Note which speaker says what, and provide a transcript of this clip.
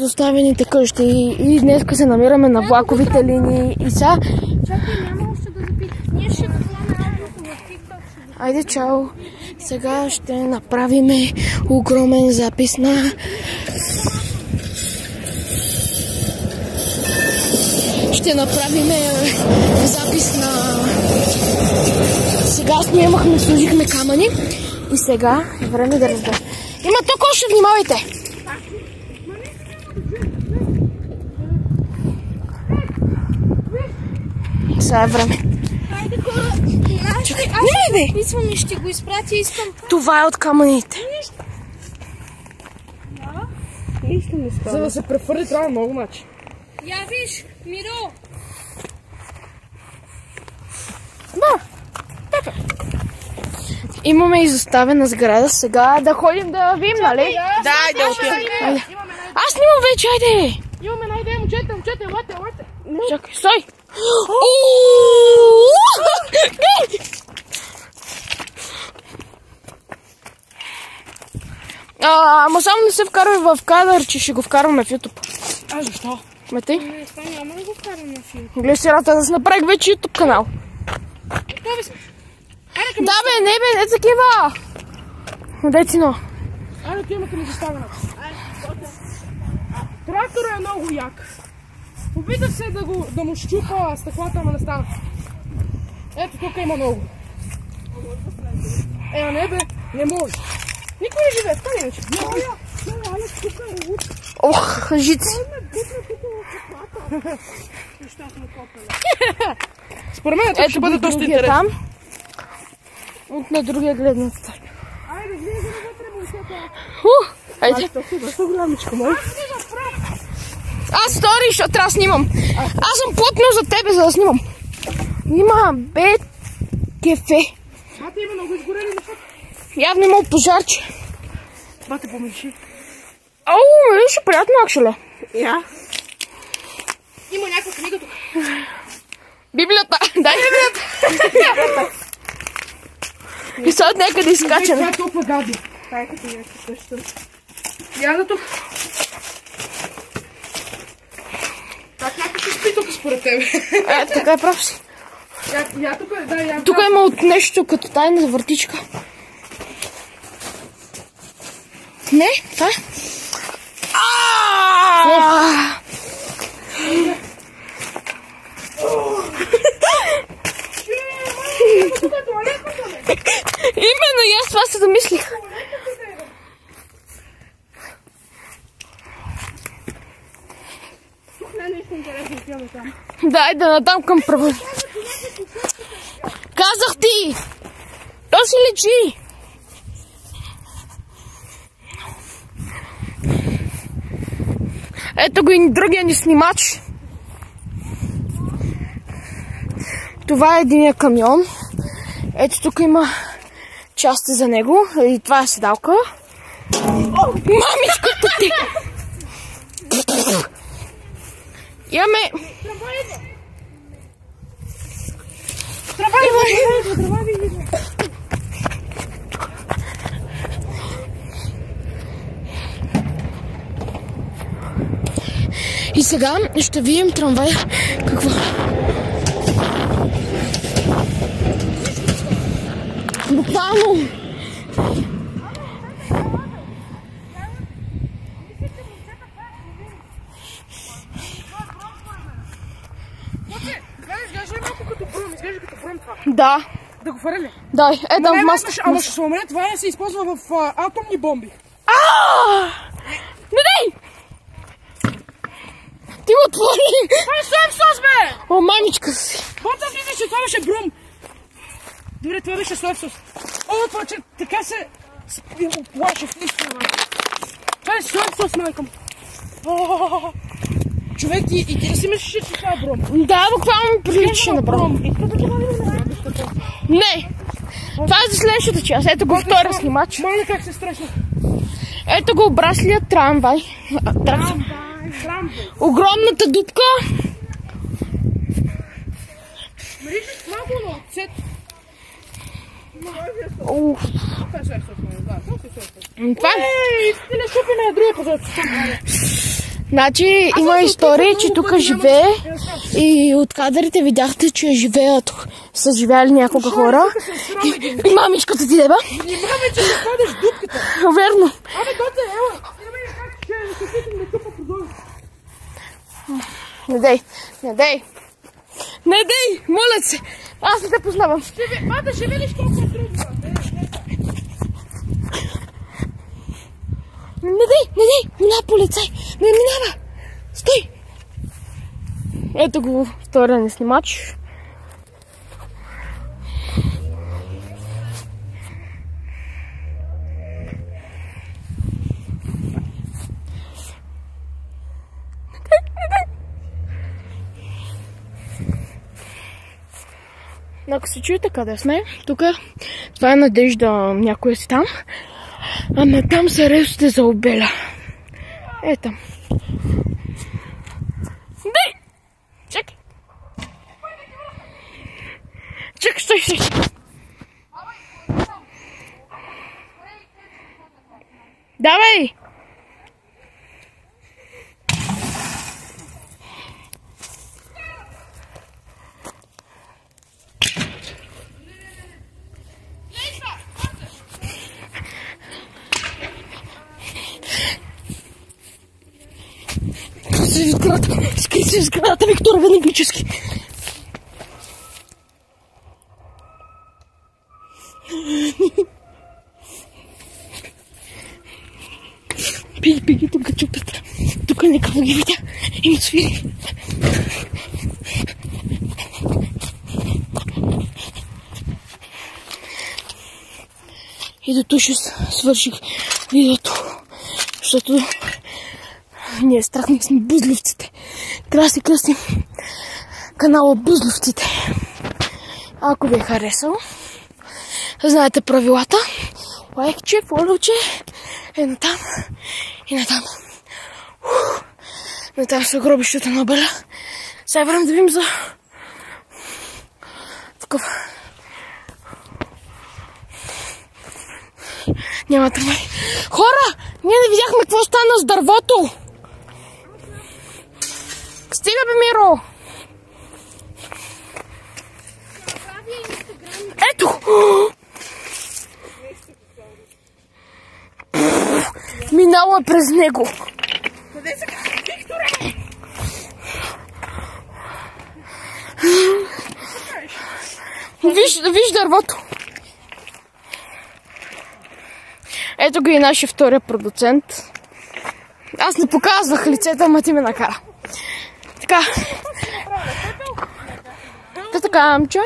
Speaker 1: изоставените къщи и днеска се намираме на влаковите линии и сега...
Speaker 2: Чакай, няма още да запитам. Ние ще гледаме в TikTok.
Speaker 1: Айде, чао! Сега ще направим огромен запис на... Ще направим запис на... Сега снимахме, служихме камъни и сега е време да разберем. Има тук още, внимавайте! Сега е време.
Speaker 2: Хайде, хора!
Speaker 1: Чакай,
Speaker 2: не, изписвам и ще го изпратя, искам.
Speaker 1: Това е от камъните.
Speaker 2: Нищо не става.
Speaker 3: За да се префърли трябва много начин.
Speaker 2: Я виж, Миро!
Speaker 1: Да, така. Имаме изоставена сграда, сега да ходим да видим, нали?
Speaker 3: Да, опием.
Speaker 1: Аз снимам вече, айде!
Speaker 3: Имаме една идея, момчета, елате.
Speaker 1: Чакай, стой! Ама само не се вкарвай в кадър, че ще го вкарваме в YouTube.
Speaker 3: А защо?
Speaker 1: Метей?
Speaker 2: Не, това няма да го вкарам на филм.
Speaker 1: Гледай си рата да се направих вече YouTube канал. Да бе, не такива! Дай си но.
Speaker 3: Айде, отиваме ми заставена. Трактора е много як. Опитах се да му щупа стъклата, ама не стана. Ето, тук има много. А не бе, не може. Никой не живее, това не иначе.
Speaker 1: Ох, жици.
Speaker 3: Според мен това ще бъде доста интересно.
Speaker 1: Там. От на другия гледна точка.
Speaker 3: Айде, гледай вътре, момчета.
Speaker 1: Айде.
Speaker 3: Защо голямичка, мой?
Speaker 1: Аз стори, защото трябва да снимам. Аз съм плътнал за тебе, за да снимам. Има бе кефе.
Speaker 3: Бате, има много изгорели нещата.
Speaker 1: Явно имал пожарче.
Speaker 3: Бате, помеши.
Speaker 1: Ау, виж, приятно, акшеле.
Speaker 3: Я. Има някаква книга тук.
Speaker 1: Библията, дай библията. И са от някъде изкачане.
Speaker 3: Това е толкова гадно. Това е като някаква къща. Я да тук. Как някой ще спи тук според тебе?
Speaker 1: Така е прав си.
Speaker 3: Я тук е, да, я.
Speaker 1: Тук има от нещо като тайна въртичка. Не, това е. Именно и аз това се замислих. Дай да надам към право. Казах ти! То си лечи! Ето го и другия ни снимач. Това е единия камион. Ето тук има части за него. И това е седалка. Мамичката ти! Имаме... И сега ще видим трамвай. Какво? Буквално.
Speaker 3: Изглежда малко като брум, изглежда като брум това.
Speaker 1: Да.
Speaker 3: Да го фърли.
Speaker 1: Дай, ето в маста.
Speaker 3: Ама ще се умре, това се използва в атомни бомби.
Speaker 1: Не дай! Ти го отвори!
Speaker 3: Това е соев сос, бе!
Speaker 1: О, мамичка си!
Speaker 3: Бота мисля, че това беше брум. Добре, това беше соев сос. О, това, че така се оплаших наистина. Това е соев сос, майкам. Човек, и ти да си мислиш, че това е брум?
Speaker 1: Да, буквално ми прилича на брум. Не! Това е за следващата част. Ето го втория снимач.
Speaker 3: Мале как се стресна.
Speaker 1: Ето го обраслия трамвай. Огромната дупка.
Speaker 3: Мириш малко на оцет. Това е соев сос, да. Това е соев сос.
Speaker 1: Това е...
Speaker 3: Ей, ти не шупи на другия позор.
Speaker 1: Значи има история, че тук живее и от кадрите видяхте, че живеят, са живяли някога хора. И мамичката ти деба.
Speaker 3: Внимавай, че не ходиш дупката.
Speaker 1: Верно.
Speaker 3: Абе, доте, ела. Как ще се опитам да тупа продължа.
Speaker 1: Не дей, моля се. Аз не те познавам.
Speaker 3: Мата, ще видиш колко е трудно.
Speaker 1: Не дей, минава полицай. Не минава. Стой. Ето го втория ни снимач. Ако се чуете къде сме, тук това е Надежда, някоя си там. Ама там са релсите за Обеля. Е там. Дай! Чакай! Стой! Давай! Скри се в сградата, Виктор, веднагически. Пиги, тук чупят. Тук нека да ги видя и ми свири. И дето ще свърших видеото, защото ние страхни сме Бузловците. Трябва да си кръстим канала Бузловците. Ако ви е харесал, знаете правилата. Лайкче, фоловче, натам и натам. Натам са гробищата на Обеля. Сега време да видим за такъв. Няма търмай. Хора! Ние не видяхме какво стана с дървото. Стига бе, Миро! Ето! Минало е през него.
Speaker 3: Къде са Викторе?
Speaker 1: Виж дървото. Ето го и нашия втория продуцент. Аз не показвах лицето, ама ти ме накара. Така. Така, чао!